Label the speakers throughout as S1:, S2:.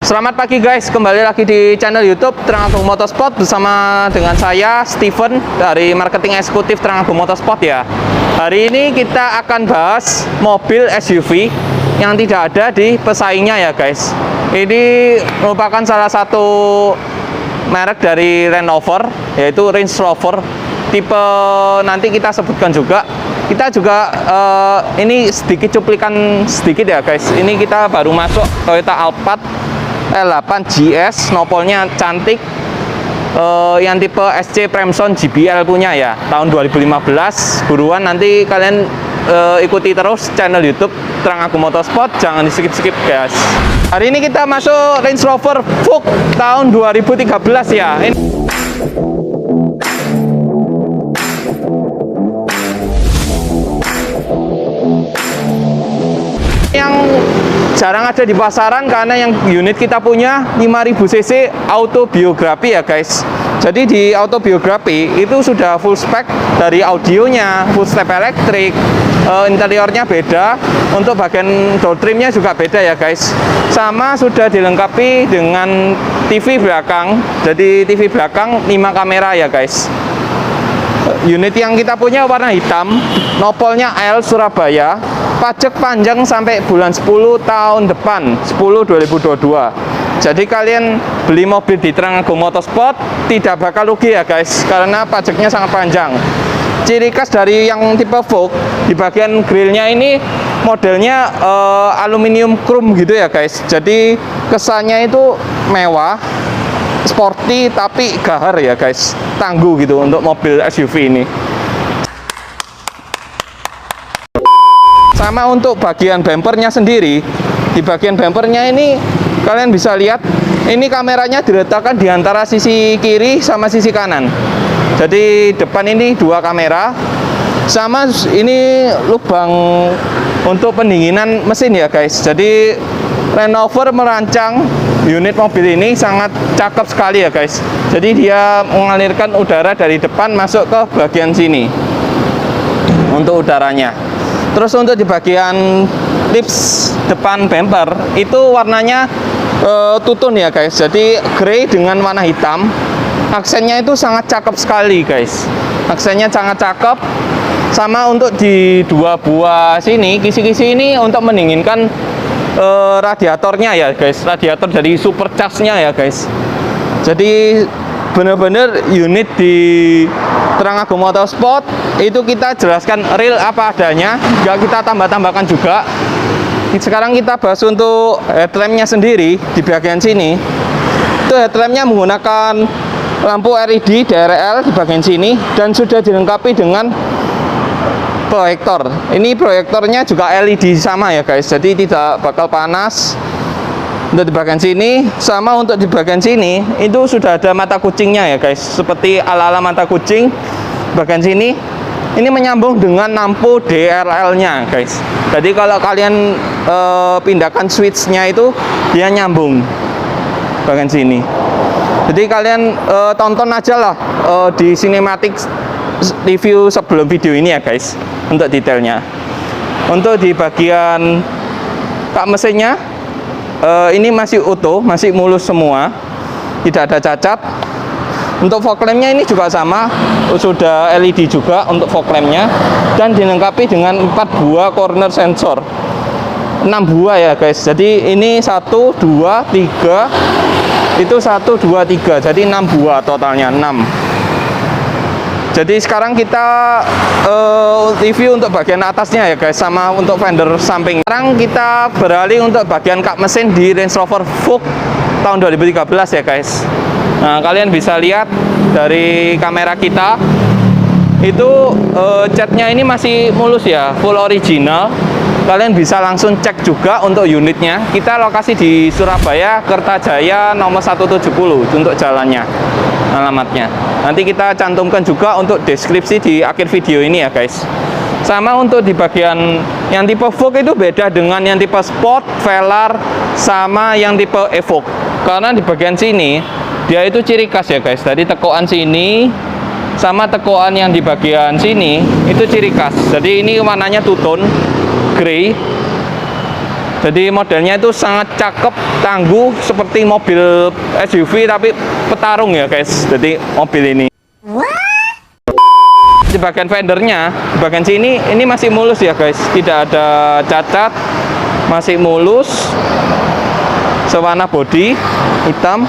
S1: Selamat pagi guys, kembali lagi di channel YouTube Terang Agung Motorsport bersama dengan saya Steven dari marketing eksekutif Terang Agung Motorsport ya. Hari ini kita akan bahas mobil SUV yang tidak ada di pesaingnya ya guys. Ini merupakan salah satu merek dari Range Rover, yaitu Range Rover tipe, nanti kita sebutkan juga. Kita juga ini sedikit cuplikan sedikit ya guys. Ini kita baru masuk Toyota Alphard L8 GS, nopolnya cantik, yang tipe SC Premson GBL punya ya, tahun 2015. Buruan nanti kalian ikuti terus channel YouTube Terang Agung Motorsport, jangan di skip-skip guys. Hari ini kita masuk Range Rover Vogue tahun 2013 ya. Yang jarang ada di pasaran karena yang unit kita punya 5000 cc autobiografi ya guys. Jadi di autobiografi itu sudah full spec, dari audionya full step elektrik, interiornya beda, untuk bagian door trimnya juga beda ya guys. Sama sudah dilengkapi dengan TV belakang. Jadi TV belakang 5 kamera ya guys. Unit yang kita punya warna hitam, nopolnya L Surabaya, pajak panjang sampai bulan 10 tahun depan, 10/2022. Jadi kalian beli mobil di Terang Agung Motorsport tidak bakal rugi ya guys, karena pajaknya sangat panjang. Ciri khas dari yang tipe Vogue, di bagian grillnya ini modelnya aluminium chrome gitu ya guys. Jadi kesannya itu mewah, sporty tapi gahar ya guys, tangguh gitu untuk mobil SUV ini. Sama untuk bagian bumpernya sendiri, di bagian bumpernya ini kalian bisa lihat, ini kameranya diletakkan di antara sisi kiri sama sisi kanan. Jadi depan ini 2 kamera, sama ini lubang untuk pendinginan mesin ya guys. Jadi Range Rover merancang unit mobil ini sangat cakep sekali ya guys. Jadi dia mengalirkan udara dari depan masuk ke bagian sini untuk udaranya. Terus untuk di bagian lips depan bumper itu warnanya tutun ya guys. Jadi grey dengan warna hitam. Aksennya itu sangat cakep sekali guys. Aksennya sangat cakep. Sama untuk di 2 buah sini, kisi-kisi ini untuk mendinginkan radiatornya ya guys, radiator dari supercharge-nya ya guys. Jadi bener-bener unit di Terang Agung Motorsport itu kita jelaskan real apa adanya, nggak kita tambah-tambahkan juga. Sekarang kita bahas untuk headlampnya sendiri. Di bagian sini itu headlampnya menggunakan lampu LED DRL di bagian sini, dan sudah dilengkapi dengan proyektor. Ini proyektornya juga LED sama ya guys, jadi tidak bakal panas. Untuk di bagian sini, sama untuk di bagian sini itu sudah ada mata kucingnya ya guys, seperti ala-ala mata kucing. Bagian sini ini menyambung dengan lampu DRL-nya guys. Jadi kalau kalian pindahkan switch-nya itu dia nyambung bagian sini. Jadi kalian tonton aja lah di sinematik review sebelum video ini ya guys, untuk detailnya. Untuk di bagian kap mesinnya ini masih utuh, masih mulus semua, tidak ada cacat. Untuk fog lampnya ini juga sama, sudah LED juga untuk fog lampnya, dan dilengkapi dengan 4 buah corner sensor, 6 buah ya guys. Jadi ini 1, 2, 3, itu 1, 2, 3, jadi 6 buah totalnya, 6. Jadi sekarang kita review untuk bagian atasnya ya guys, sama untuk fender samping. Sekarang kita beralih untuk bagian kap mesin di Range Rover Vogue tahun 2013 ya guys. Nah, kalian bisa lihat dari kamera kita itu catnya ini masih mulus ya, full original. Kalian bisa langsung cek juga untuk unitnya. Kita lokasi di Surabaya, Kertajaya nomor 170 untuk jalannya, alamatnya. Nanti kita cantumkan juga untuk deskripsi di akhir video ini ya guys. Sama untuk di bagian yang tipe Vogue itu beda dengan yang tipe Sport, Velar, sama yang tipe Evoque. Karena di bagian sini dia itu ciri khas ya guys. Dari tekoan sini sama tekoan yang di bagian sini itu ciri khas. Jadi ini warnanya two tone grey. Jadi modelnya itu sangat cakep, tangguh seperti mobil SUV tapi petarung ya guys. Jadi mobil ini di bagian fendernya, di bagian sini ini masih mulus ya guys, tidak ada cacat, masih mulus, sewarna bodi hitam.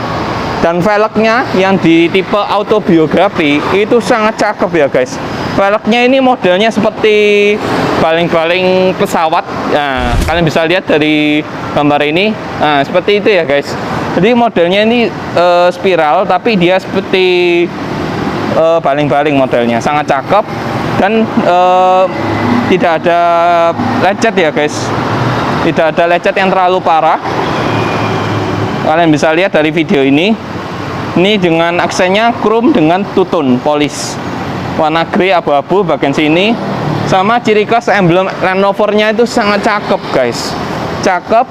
S1: Dan velgnya yang di tipe autobiografi itu sangat cakep ya guys. Velgnya ini modelnya seperti baling-baling pesawat. Nah, kalian bisa lihat dari gambar ini. Nah, seperti itu ya guys. Jadi modelnya ini spiral, tapi dia seperti baling-baling modelnya. Sangat cakep dan tidak ada lecet ya guys. Tidak ada lecet yang terlalu parah. Kalian bisa lihat dari video ini. Ini dengan aksennya chrome dengan tutun polis warna grey abu-abu bagian sini, sama ciri khas emblem Land Rover-nya itu sangat cakep guys, cakep.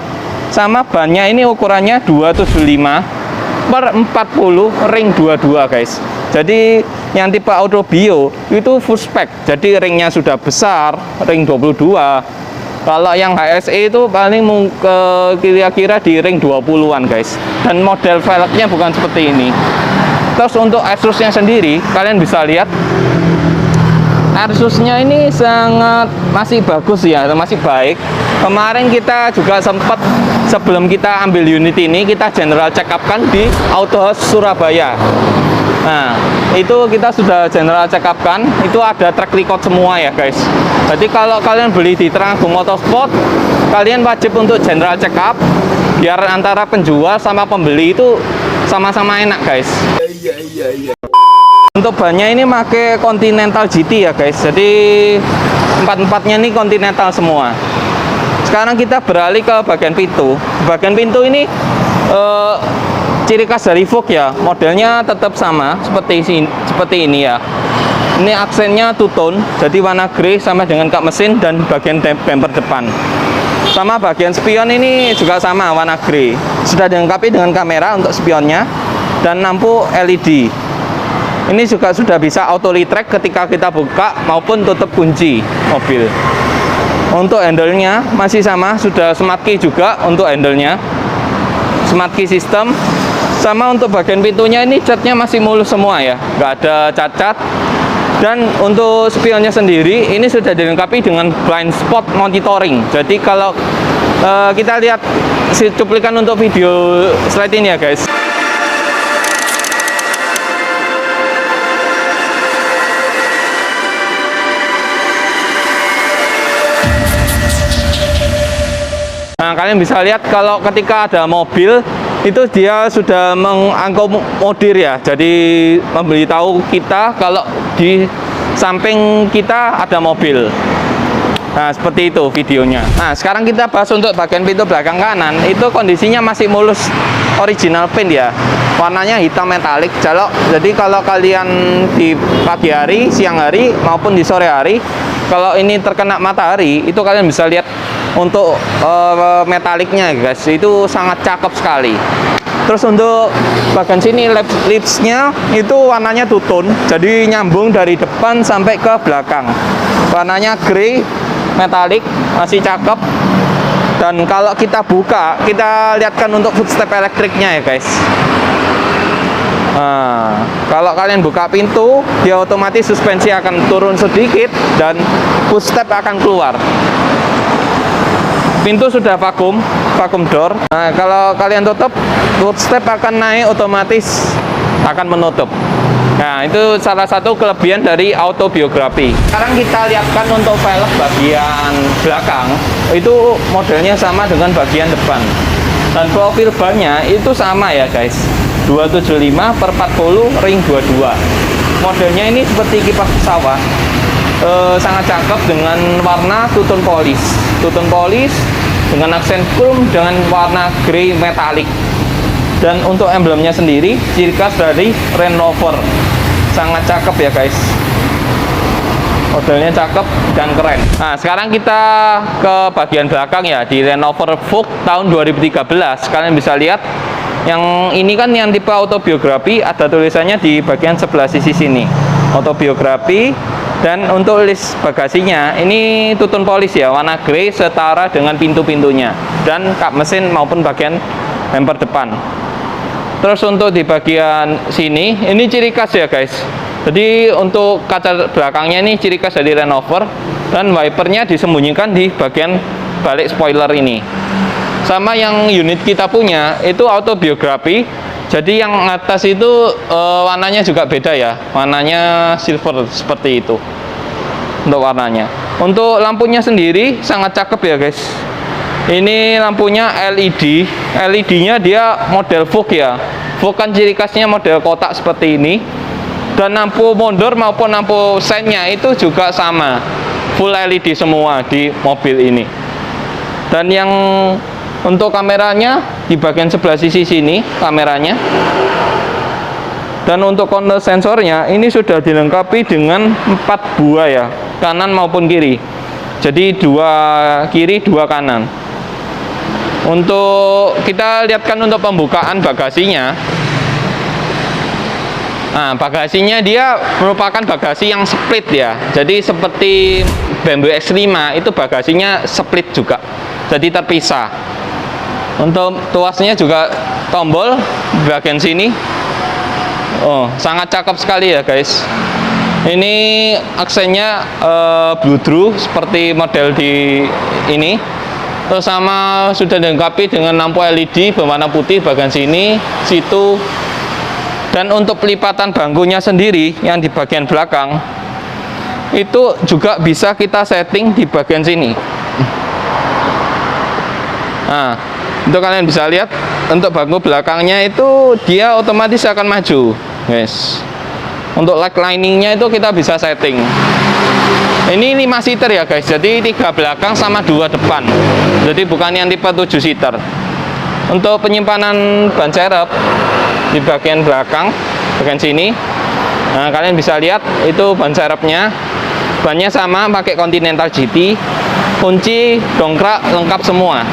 S1: Sama bannya ini ukurannya 275/40 ring 22 guys. Jadi yang tipe auto bio itu full spec, jadi ringnya sudah besar, ring 22. Kalau yang HSE itu paling kira-kira di ring 20-an guys. Dan model velgnya bukan seperti ini. Terus untuk airsusnya sendiri, kalian bisa lihat airsusnya ini sangat masih bagus ya, masih baik. Kemarin kita juga sempat, sebelum kita ambil unit ini, kita general check up kan di Auto House Surabaya. Nah, itu kita sudah general check up kan, itu ada track record semua ya guys. Jadi kalau kalian beli di Tranggung Motorsport, kalian wajib untuk general check up, biar antara penjual sama pembeli itu sama-sama enak guys. Untuk bannya ini pakai Continental GT ya guys, jadi empat-empatnya ini Continental semua. Sekarang kita beralih ke bagian pintu. Bagian pintu ini ciri khas dari Vogue ya, modelnya tetap sama seperti ini ya. Ini aksennya two-tone, jadi warna grey sama dengan kap mesin dan bagian bumper depan. Sama bagian spion ini juga sama warna grey. Sudah dilengkapi dengan kamera untuk spionnya dan lampu LED. Ini juga sudah bisa auto retract ketika kita buka maupun tutup kunci mobil. Untuk handle-nya masih sama, sudah smart key juga untuk handle-nya. Smart key system. Sama untuk bagian pintunya ini catnya masih mulus semua ya, nggak ada cacat. Dan untuk spionnya sendiri ini sudah dilengkapi dengan blind spot monitoring. Jadi kalau kita lihat cuplikan untuk video slide ini ya guys. Nah, kalian bisa lihat kalau ketika ada mobil itu dia sudah mengakomodir ya, jadi memberitahu kita kalau di samping kita ada mobil. Nah, seperti itu videonya. Nah, sekarang kita bahas untuk bagian pintu belakang kanan. Itu kondisinya masih mulus original paint ya, warnanya hitam metalik jalok. Jadi kalau kalian di pagi hari, siang hari maupun di sore hari, kalau ini terkena matahari, itu kalian bisa lihat untuk metaliknya guys, itu sangat cakep sekali. Terus untuk bagian sini lipsnya itu warnanya two-tone, jadi nyambung dari depan sampai ke belakang. Warnanya grey metalik, masih cakep. Dan kalau kita buka, kita lihatkan untuk footstep elektriknya ya guys. Nah, kalau kalian buka pintu, dia otomatis suspensi akan turun sedikit dan footstep akan keluar. Pintu sudah vakum door. Nah, kalau kalian tutup, footstep akan naik otomatis, akan menutup. Nah, itu salah satu kelebihan dari autobiografi. Sekarang kita lihatkan untuk velg bagian belakang, itu modelnya sama dengan bagian depan. Dan profil bannya itu sama ya guys, 275/40 ring 22. Modelnya ini seperti kipas pesawat. Sangat cakep dengan warna two-tone polish dengan aksen chrome dengan warna grey metalik. Dan untuk emblemnya sendiri ciri khas dari Land Rover, sangat cakep ya guys, modelnya cakep dan keren. Nah, sekarang kita ke bagian belakang ya, di Land Rover Vogue tahun 2013. Kalian bisa lihat yang ini kan yang tipe autobiografi, ada tulisannya di bagian sebelah sisi sini, autobiografi. Dan untuk list bagasinya ini two-tone polish ya, warna grey setara dengan pintu-pintunya dan kap mesin maupun bagian bumper depan. Terus untuk di bagian sini, ini ciri khas ya guys. Jadi untuk kaca belakangnya ini ciri khas dari Range Rover, dan wipernya disembunyikan di bagian balik spoiler ini. Sama yang unit kita punya itu autobiografi. Jadi yang atas itu warnanya juga beda ya, warnanya silver seperti itu untuk warnanya. Untuk lampunya sendiri sangat cakep ya guys. Ini lampunya LED, LED-nya dia model Vogue ya. Vogue kan ciri khasnya model kotak seperti ini. Dan lampu mundur maupun lampu seinnya itu juga sama, full LED semua di mobil ini. Dan yang untuk kameranya di bagian sebelah sisi sini kameranya. Dan untuk counter sensornya ini sudah dilengkapi dengan 4 buah ya, kanan maupun kiri. Jadi 2 kiri 2 kanan. Untuk kita lihatkan untuk pembukaan bagasinya. Nah, bagasinya dia merupakan bagasi yang split ya. Jadi seperti BMW X5 itu bagasinya split juga. Jadi terpisah. Untuk tuasnya juga tombol di bagian sini. Oh, sangat cakep sekali ya guys. Ini aksennya blue seperti model di ini. Terus sama sudah dilengkapi dengan lampu LED berwarna putih bagian sini, situ. Dan untuk pelipatan bangkunya sendiri yang di bagian belakang itu juga bisa kita setting di bagian sini. Nah, untuk kalian bisa lihat untuk bangku belakangnya itu dia otomatis akan maju, guys. Untuk leg liningnya itu kita bisa setting. Ini 5 seater ya guys, jadi 3 belakang sama 2 depan. Jadi bukan yang tipe 7 seater. Untuk penyimpanan ban serep di bagian belakang, bagian sini, nah kalian bisa lihat itu ban serepnya. Bannya sama, pakai Continental GT, kunci, dongkrak, lengkap semua.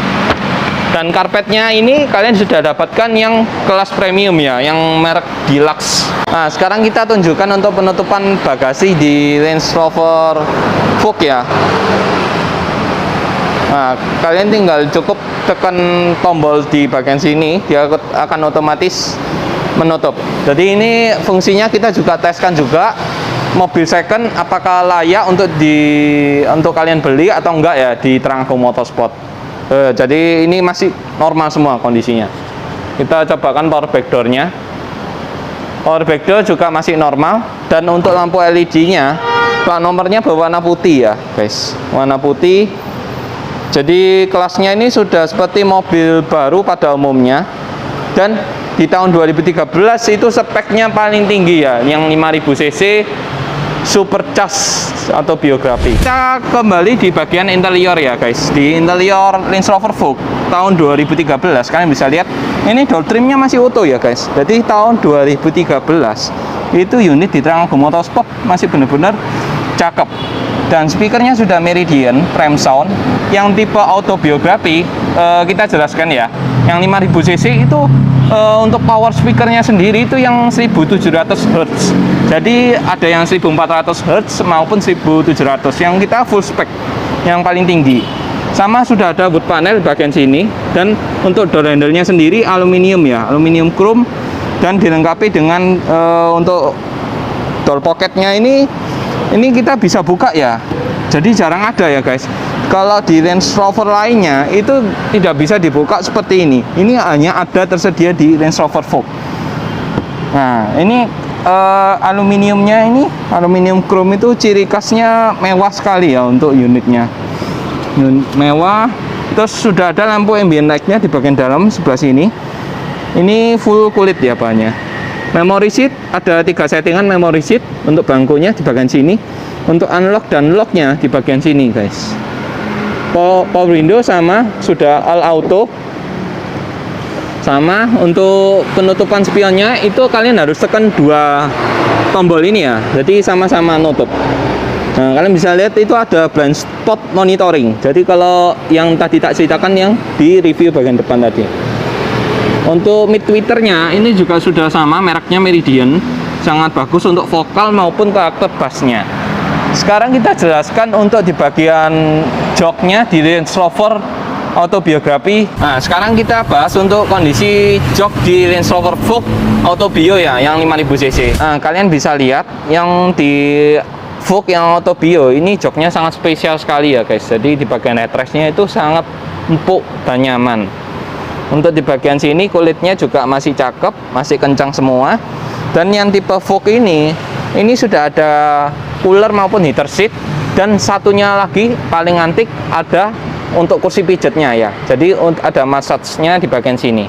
S1: Dan karpetnya ini kalian sudah dapatkan yang kelas premium ya, yang merek Deluxe. Nah, sekarang kita tunjukkan untuk penutupan bagasi di Range Rover Vogue ya. Nah, kalian tinggal cukup tekan tombol di bagian sini, dia akan otomatis menutup. Jadi ini fungsinya kita juga teskan juga mobil second apakah layak untuk kalian beli atau enggak ya di Trangko Motorsport. Jadi ini masih normal semua kondisinya. Kita cobakan power back door-nya. Power back door juga masih normal. Dan untuk lampu LED-nya, plat nomornya berwarna putih ya guys, warna putih. Jadi kelasnya ini sudah seperti mobil baru pada umumnya. Dan di tahun 2013 itu speknya paling tinggi ya, yang 5000 cc Supercharged atau biografi. Kita kembali di bagian interior ya guys. Di interior Range Rover Vogue tahun 2013 kalian bisa lihat ini door trimnya masih utuh ya guys. Jadi tahun 2013 itu unit di Trangko Motorsport masih benar-benar cakep. Dan speakernya sudah Meridian Prime Sound yang tipe autobiografi. Kita jelaskan ya, yang 5000 cc itu untuk power speakernya sendiri itu yang 1700 Hz. Jadi ada yang 1400 Hz maupun 1700, yang kita full spec yang paling tinggi. Sama sudah ada wood panel bagian sini. Dan untuk door handle-nya sendiri aluminium ya, aluminium chrome. Dan dilengkapi dengan untuk door pocketnya ini kita bisa buka ya. Jadi jarang ada ya guys. Kalau di Range Rover lainnya itu tidak bisa dibuka seperti ini. Ini hanya ada tersedia di Range Rover Vogue. Nah, ini aluminiumnya, ini aluminium chrome itu ciri khasnya mewah sekali ya untuk unitnya. Mewah. Terus sudah ada lampu ambient light-nya di bagian dalam sebelah sini. Ini full kulit ya bahannya. Memory seat ada 3 settingan memory seat untuk bangkunya di bagian sini. Untuk unlock dan lock-nya di bagian sini guys. Power window sama sudah all auto. Sama untuk penutupan spionnya itu kalian harus tekan 2 tombol ini ya. Jadi sama-sama nutup. Nah, kalian bisa lihat itu ada blind spot monitoring. Jadi kalau yang tadi tak ceritakan yang di review bagian depan tadi. Untuk mid tweeternya ini juga sudah sama, mereknya Meridian. Sangat bagus untuk vokal maupun karakter bassnya. Sekarang kita jelaskan untuk di bagian joknya di Range Rover autobiografi. Nah, sekarang kita bahas untuk kondisi jok di Range Rover Vogue Autobio ya, yang 5000 cc. Nah, kalian bisa lihat yang di Vogue yang Autobio ini joknya sangat spesial sekali ya guys. Jadi di bagian headrestnya itu sangat empuk dan nyaman. Untuk di bagian sini kulitnya juga masih cakep, masih kencang semua. Dan yang tipe Vogue ini sudah ada cooler maupun heater seat, dan satunya lagi paling antik ada untuk kursi pijatnya ya. Jadi ada massage-nya di bagian sini.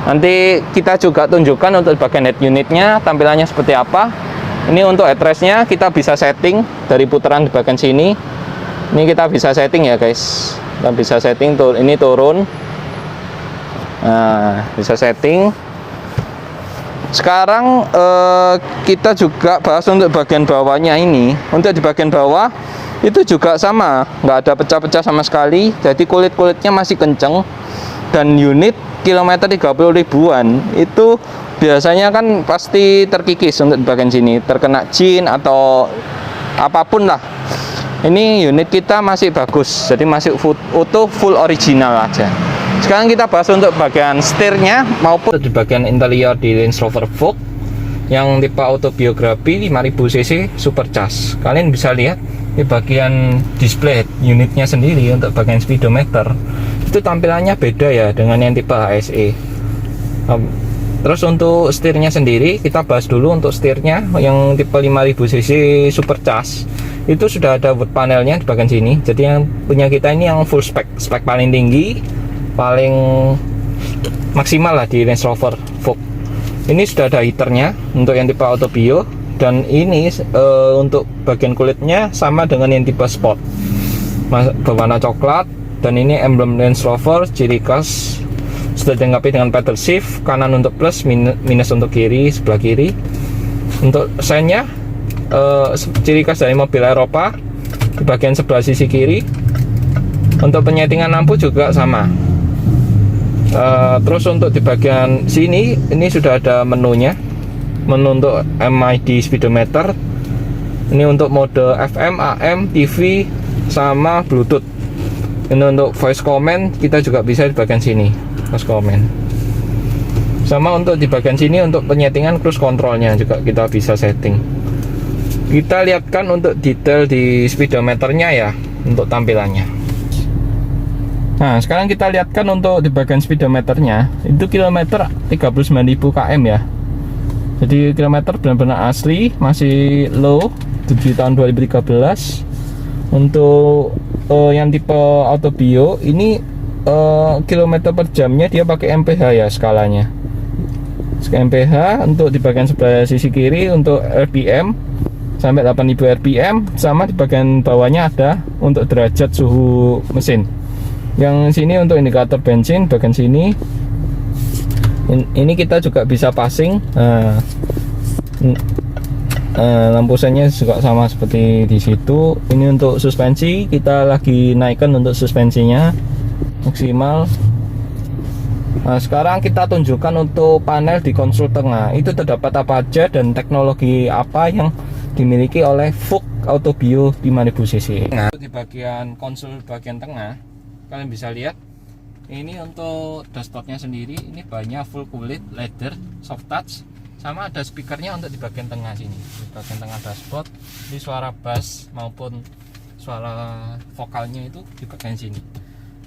S1: Nanti kita juga tunjukkan untuk bagian head unitnya tampilannya seperti apa. Ini untuk headrestnya kita bisa setting dari putaran di bagian sini. Ini kita bisa setting ya guys. Kita bisa setting tuh, ini turun. Nah, bisa setting. Sekarang kita juga bahas untuk bagian bawahnya ini. Untuk di bagian bawah itu juga sama, nggak ada pecah-pecah sama sekali. Jadi kulit-kulitnya masih kenceng. Dan unit kilometer 30 ribuan itu biasanya kan pasti terkikis untuk di bagian sini, terkena jin atau apapun lah. Ini unit kita masih bagus, jadi masih utuh, full original aja. Sekarang kita bahas untuk bagian setirnya maupun di bagian interior di Range Rover Vogue yang tipe autobiografi 5000 cc supercharged. Kalian bisa lihat di bagian display unitnya sendiri untuk bagian speedometer itu tampilannya beda ya dengan yang tipe HSE. Terus untuk setirnya sendiri kita bahas dulu. Untuk setirnya yang tipe 5000 cc supercharged itu sudah ada wood panelnya di bagian sini. Jadi yang punya kita ini yang full spek paling tinggi, paling maksimal lah di Range Rover Vogue. Ini sudah ada heaternya untuk yang tipe Autobio, dan ini untuk bagian kulitnya sama dengan yang tipe Sport berwarna coklat. Dan ini emblem Range Rover, ciri khas sudah dilengkapi dengan pedal shift, kanan untuk plus, minus untuk kiri, sebelah kiri. Untuk seinnya ciri khas dari mobil Eropa di bagian sebelah sisi kiri. Untuk penyetingan lampu juga sama. Terus untuk di bagian sini ini sudah ada menunya, menu untuk MID speedometer. Ini untuk mode FM, AM, TV, sama Bluetooth. Ini untuk voice command kita juga bisa di bagian sini, voice command. Sama untuk di bagian sini untuk penyetingan cruise controlnya juga kita bisa setting. Kita lihatkan untuk detail di speedometernya ya, untuk tampilannya. Nah, sekarang kita lihatkan untuk di bagian speedometernya. Itu kilometer 39.000 km ya. Jadi kilometer benar-benar asli, masih low di tahun 2013. Untuk yang tipe Autobio ini kilometer per jamnya dia pakai MPH ya skalanya. MPH untuk di bagian sebelah sisi kiri untuk RPM sampai 8000 RPM, sama di bagian bawahnya ada untuk derajat suhu mesin. Yang sini untuk indikator bensin bagian sini. Ini kita juga bisa passing. Lampu sennya juga sama seperti di situ. Ini untuk suspensi, kita lagi naikkan untuk suspensinya maksimal. Nah, sekarang kita tunjukkan untuk panel di konsol tengah. Itu terdapat apa aja dan teknologi apa yang dimiliki oleh Vogue Autobio 5000 cc. Nah, di bagian konsol bagian tengah kalian bisa lihat ini untuk dashboardnya sendiri. Ini banyak full kulit leather soft touch, sama ada speakernya untuk di bagian tengah sini. Di bagian tengah dashboard di suara bass maupun suara vokalnya itu di bagian sini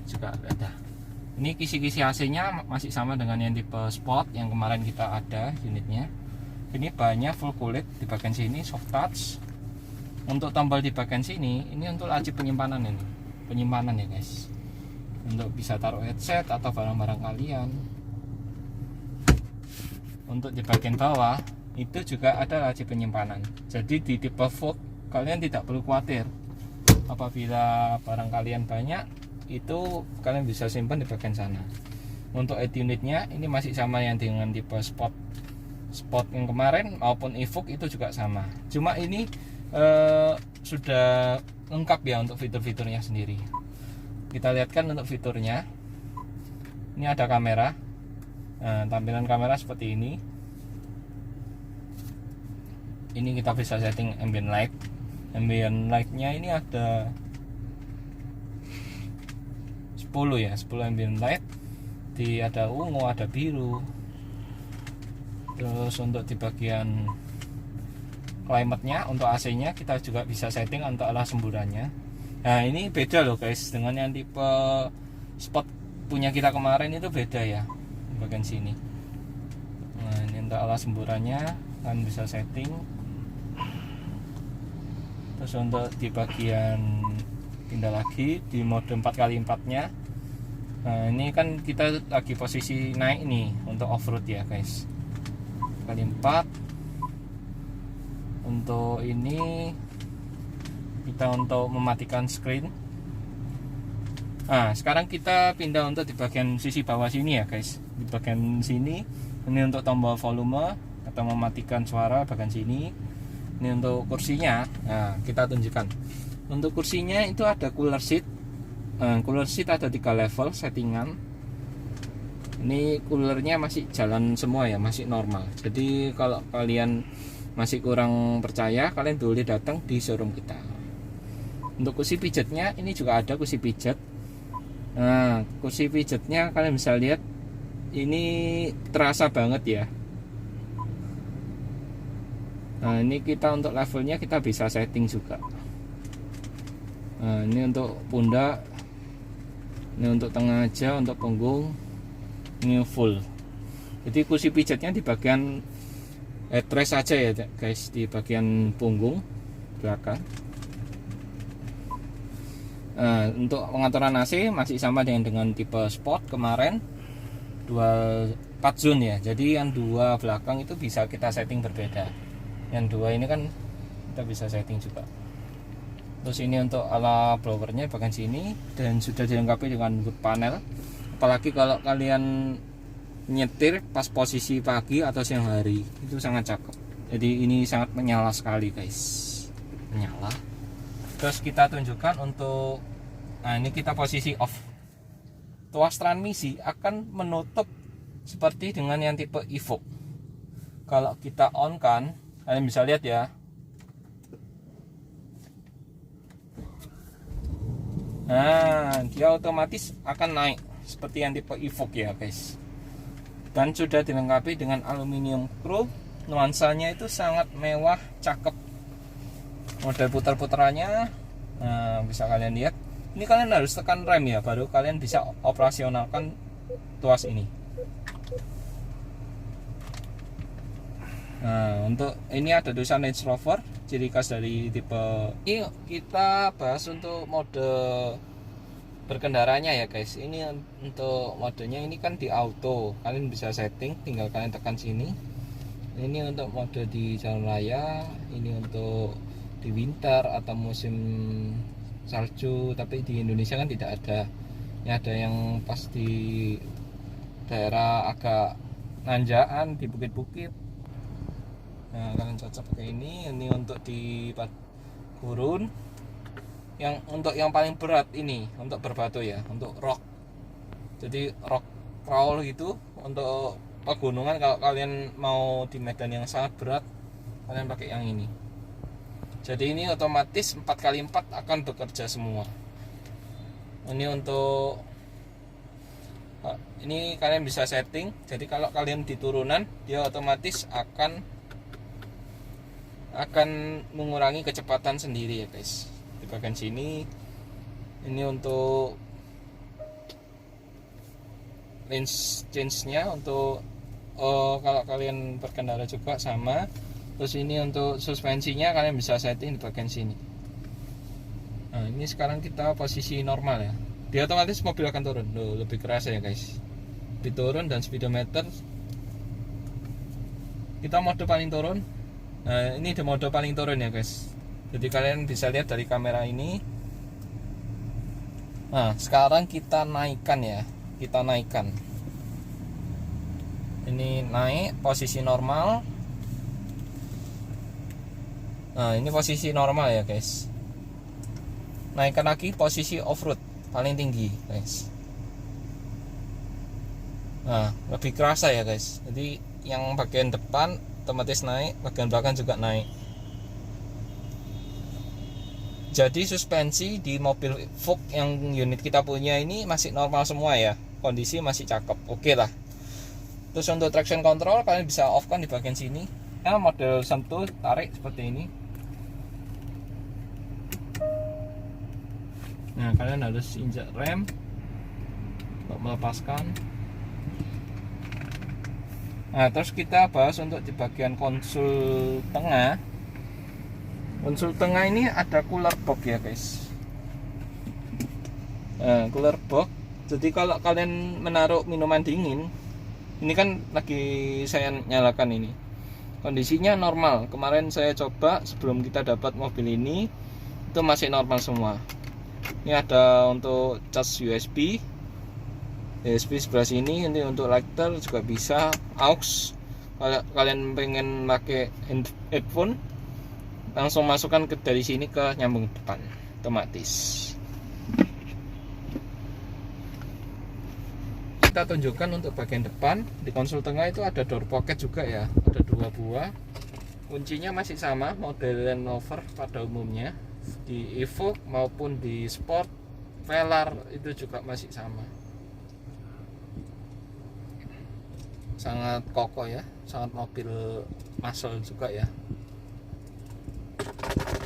S1: juga ada. Ini kisi-kisi AC nya masih sama dengan yang tipe Sport yang kemarin kita ada unitnya. Ini banyak full kulit di bagian sini soft touch. Untuk tombol di bagian sini ini untuk laci penyimpanan, ini penyimpanan ya guys, untuk bisa taruh headset atau barang-barang kalian. Untuk di bagian bawah itu juga ada laci penyimpanan. Jadi di tipe Vogue kalian tidak perlu khawatir apabila barang kalian banyak, itu kalian bisa simpan di bagian sana. Untuk head unitnya ini masih sama yang dengan tipe Sport yang kemarin maupun Evoque itu juga sama. Cuma ini sudah lengkap ya untuk fitur-fiturnya sendiri. Kita lihatkan untuk fiturnya. Ini ada kamera. Nah, tampilan kamera seperti ini. Ini kita bisa setting ambient light. Ambient light-nya ini ada
S2: ya, 10 ambient light. Ada ungu, ada biru. Terus untuk di bagian climate-nya, untuk AC-nya kita juga bisa setting untuk alas semburannya. Nah ini beda loh guys, dengan yang tipe spot punya kita kemarin itu beda ya, di bagian sini. Nah ini untuk alas semburannya kan bisa setting. Terus untuk di bagian pindah lagi di mode 4x4 nya. Nah ini kan kita lagi posisi naik nih untuk off-road ya guys, kali 4. Untuk ini kita untuk mematikan screen. Nah sekarang kita pindah untuk di bagian sisi bawah sini ya guys. Di bagian sini ini untuk tombol volume atau mematikan suara bagian sini. Ini untuk kursinya. Nah kita tunjukkan. Untuk kursinya itu ada cooler seat. Cooler seat ada 3 level settingan. Ini coolernya masih jalan semua ya, masih normal. Jadi kalau kalian masih kurang percaya, kalian boleh datang di showroom kita. Untuk kursi pijatnya ini juga ada kursi pijat. Nah kursi pijatnya kalian bisa lihat ini terasa banget ya. Nah ini kita untuk levelnya kita bisa setting juga. Nah ini untuk pundak, ini untuk tengah aja, untuk punggung ini full. Jadi kursi pijatnya di bagian headrest aja ya guys, di bagian punggung belakang. Nah, untuk pengaturan AC masih sama dengan tipe sport kemarin, 4 zone ya. Jadi yang 2 belakang itu bisa kita setting berbeda. Yang 2 ini kan kita bisa setting juga. Terus ini untuk ala blowernya bagian sini dan sudah dilengkapi dengan wood panel. Apalagi kalau kalian nyetir pas posisi pagi atau siang hari itu sangat cakep. Jadi ini sangat menyala sekali guys, menyala. Terus kita tunjukkan untuk, nah ini kita posisi off. Tuas transmisi akan menutup seperti dengan yang tipe Evoque. Kalau kita on kan, kalian bisa lihat ya. Nah dia otomatis akan naik seperti yang tipe Evoque ya guys. Dan sudah dilengkapi dengan aluminium chrome. Nuansanya itu sangat mewah, cakep. Model putar-putarannya, nah bisa kalian lihat. Ini kalian harus tekan rem ya, baru kalian bisa operasionalkan tuas ini. Nah untuk ini ada tulisan Range Rover, ciri khas dari tipe ini. Kita bahas untuk mode berkendaranya ya guys. Ini untuk modenya ini kan di auto, kalian bisa setting, tinggal kalian tekan sini. Ini untuk mode di jalan raya, ini untuk di winter atau musim salju, tapi di Indonesia kan tidak ada. Ini ada yang pas di daerah agak nanjaan di bukit-bukit. Nah kalian cocok pakai ini untuk di gurun. Yang untuk yang paling berat ini untuk berbatu ya, untuk rock. Jadi rock crawl gitu untuk pegunungan. Kalau kalian mau di medan yang sangat berat, kalian pakai yang ini. Jadi ini otomatis 4x4 akan bekerja semua. Ini untuk ini kalian bisa setting. Jadi kalau kalian di turunan, dia otomatis akan mengurangi kecepatan sendiri ya guys. Di bagian sini ini untuk range change-nya untuk kalau kalian berkendara juga sama. Terus ini untuk suspensinya kalian bisa setting di bagian sini. Nah ini sekarang kita posisi normal ya, dia otomatis mobil akan turun. Loh, lebih keras ya guys, lebih turun. Dan speedometer kita mode paling turun. Nah ini di mode paling turun ya guys. Jadi kalian bisa lihat dari kamera ini. Nah sekarang kita naikkan ya, kita naikkan. Ini naik posisi normal. Nah ini posisi normal ya guys. Naikkan lagi posisi off-road paling tinggi guys. Nah lebih kerasa ya guys. Jadi yang bagian depan otomatis naik, bagian belakang juga naik. Jadi suspensi di mobil Vogue yang unit kita punya ini masih normal semua ya, kondisi masih cakep, oke lah. Terus untuk traction control kalian bisa off kan di bagian sini. Nah, model sentuh tarik seperti ini. Nah, kalian harus injak rem untuk melepaskan. Nah, terus kita bahas untuk di bagian konsol tengah. Konsol tengah ini ada cooler box ya guys. Nah, cooler box. Jadi kalau kalian menaruh minuman dingin, ini kan lagi saya nyalakan ini. Kondisinya normal. Kemarin saya coba sebelum kita dapat mobil ini, itu masih normal semua. Ini ada untuk cas USB. USB sebelah sini, ini untuk lighter juga bisa, aux. Kalau kalian pengen pakai headphone, langsung masukkan ke dari sini ke nyambung depan otomatis. Kita tunjukkan untuk bagian depan. Di konsol tengah itu ada door pocket juga ya, ada 2 buah. Kuncinya masih sama model Land Rover pada umumnya, di Evoque maupun di Sport, Velar itu juga masih sama. Sangat kokoh ya, sangat mobil muscle juga ya.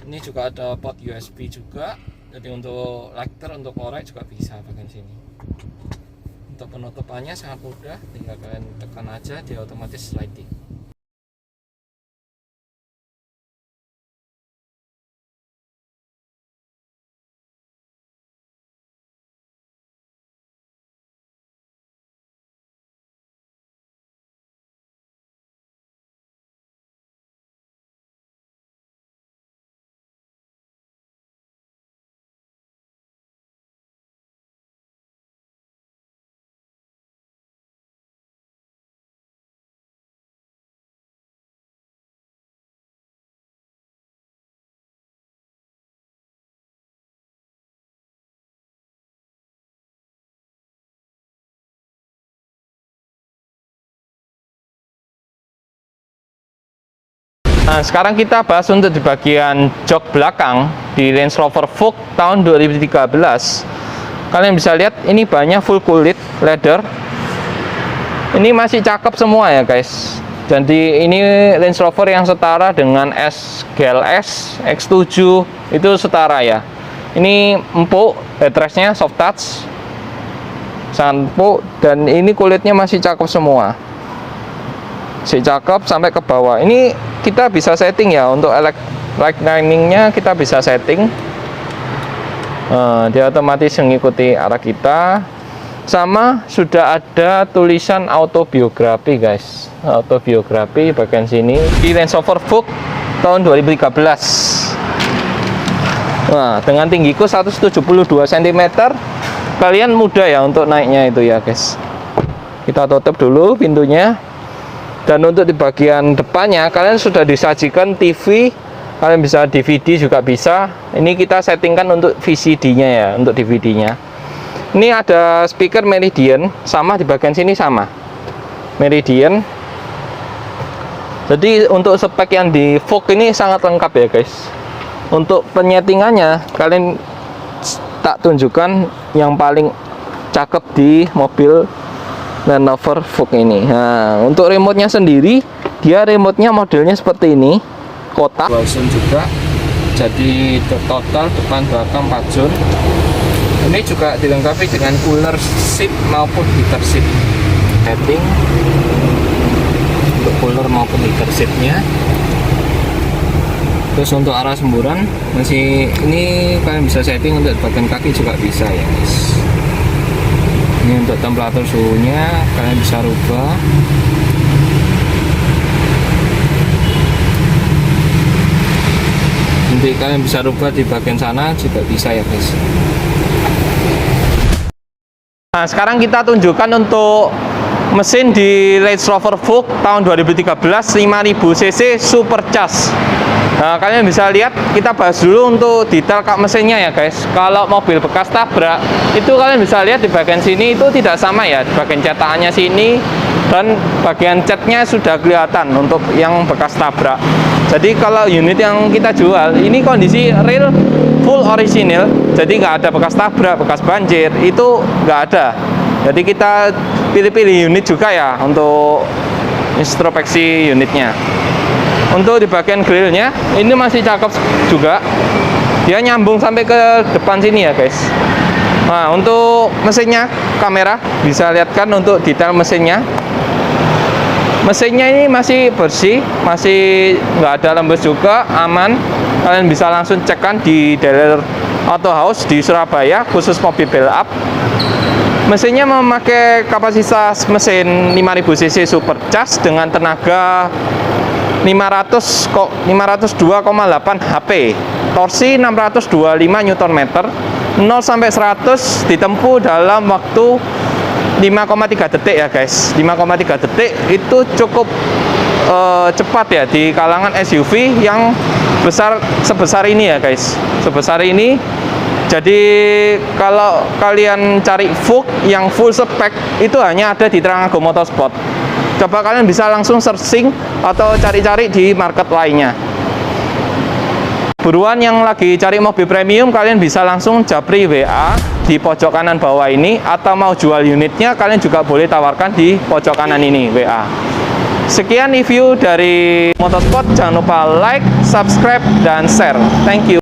S2: Ini juga ada port USB juga, jadi untuk lighter, untuk korek juga bisa bagian sini. Untuk penutupannya sangat mudah, tinggal kalian tekan aja, dia otomatis sliding.
S1: Nah, sekarang kita bahas untuk di bagian jok belakang di Range Rover Vogue tahun 2013. Kalian bisa lihat ini banyak full kulit leather. Ini masih cakep semua ya guys. Jadi ini Range Rover yang setara dengan GLS X7 itu setara ya. Ini empuk, headrestnya soft touch, sangat empuk, dan ini kulitnya masih cakep semua. Si cakep sampai ke bawah. Ini kita bisa setting ya untuk lightning-nya, kita bisa setting. Dia otomatis mengikuti arah kita. Sama sudah ada tulisan autobiografi guys. Autobiografi bagian sini di Range Rover Vogue tahun 2013. Nah, dengan tinggiku 172 cm, kalian mudah ya untuk naiknya itu ya guys. Kita tutup dulu pintunya. Dan untuk di bagian depannya kalian sudah disajikan TV, kalian bisa DVD juga bisa. Ini kita settingkan untuk VCD-nya ya, untuk DVD-nya. Ini ada speaker Meridian, sama di bagian sini sama Meridian. Jadi untuk spek yang di Vogue ini sangat lengkap ya guys. Untuk penyetingannya kalian tak tunjukkan yang paling cakep di mobil Land Rover Vogue ini. Nah, untuk remote-nya sendiri, dia remote-nya modelnya seperti ini, kotak.
S2: Dual zone juga, jadi total depan belakang 4 zone. Ini juga dilengkapi dengan cooler seat maupun heater seat. Setting untuk cooler maupun heater seatnya. Terus untuk arah semburan, masih ini kalian bisa setting untuk bagian kaki juga bisa ya guys. Ini untuk temperatur suhunya kalian bisa rubah. Nanti kalian bisa rubah di bagian sana juga bisa ya guys.
S1: Nah, sekarang kita tunjukkan untuk mesin di Range Rover Vogue tahun 2013 5000 cc supercharged. Nah, kalian bisa lihat, kita bahas dulu untuk detail kap mesinnya ya guys. Kalau mobil bekas tabrak, itu kalian bisa lihat di bagian sini itu tidak sama ya. Di bagian cetakannya sini dan bagian catnya sudah kelihatan untuk yang bekas tabrak. Jadi kalau unit yang kita jual, ini kondisi real full original, jadi nggak ada bekas tabrak, bekas banjir, itu nggak ada. Jadi kita pilih-pilih unit juga ya untuk introspeksi unitnya. Untuk di bagian grillnya ini masih cakep juga, dia nyambung sampai ke depan sini ya guys. Nah, untuk mesinnya, kamera bisa lihat kan untuk detail mesinnya. Mesinnya ini masih bersih, masih nggak ada lembes juga, aman. Kalian bisa langsung cek kan di dealer Auto House di Surabaya, khusus mobil bel up. Mesinnya memakai kapasitas mesin 5000 cc supercharged dengan tenaga 502,8 HP, torsi 625 Nm, 0 sampai 100 ditempuh dalam waktu 5,3 detik ya guys. 5,3 detik itu cukup cepat ya di kalangan SUV yang sebesar ini ya guys. Sebesar ini. Jadi kalau kalian cari Vogue yang full spec itu hanya ada di Tranago Motorsport. Coba kalian bisa langsung searching atau cari-cari di market lainnya. Buruan yang lagi cari mobil premium, kalian bisa langsung japri WA di pojok kanan bawah ini, atau mau jual unitnya kalian juga boleh tawarkan di pojok kanan ini WA. Sekian review dari Motorsport, jangan lupa like, subscribe, dan share. Thank you.